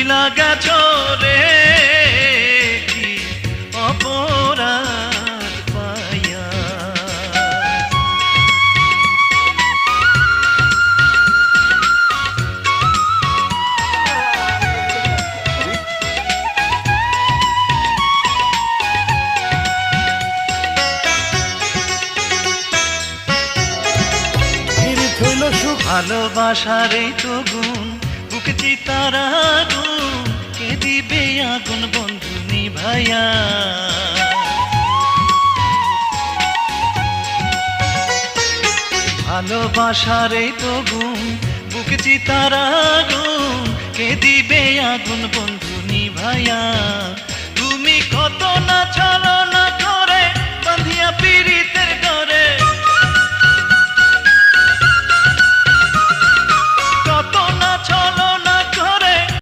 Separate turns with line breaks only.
ভুইলা গেছো রে কি অপরাধ পাইয়া। ভালোবাসার এই তো গুণ বুকে চিতার আগুন, কে দিবে আগুন বন্ধু নিভাইয়া। ভালোবাসার এই তো গুণ বুকে চিতার আগুন, কে দিবে আগুন বন্ধু নিভাইয়া। তুমি কত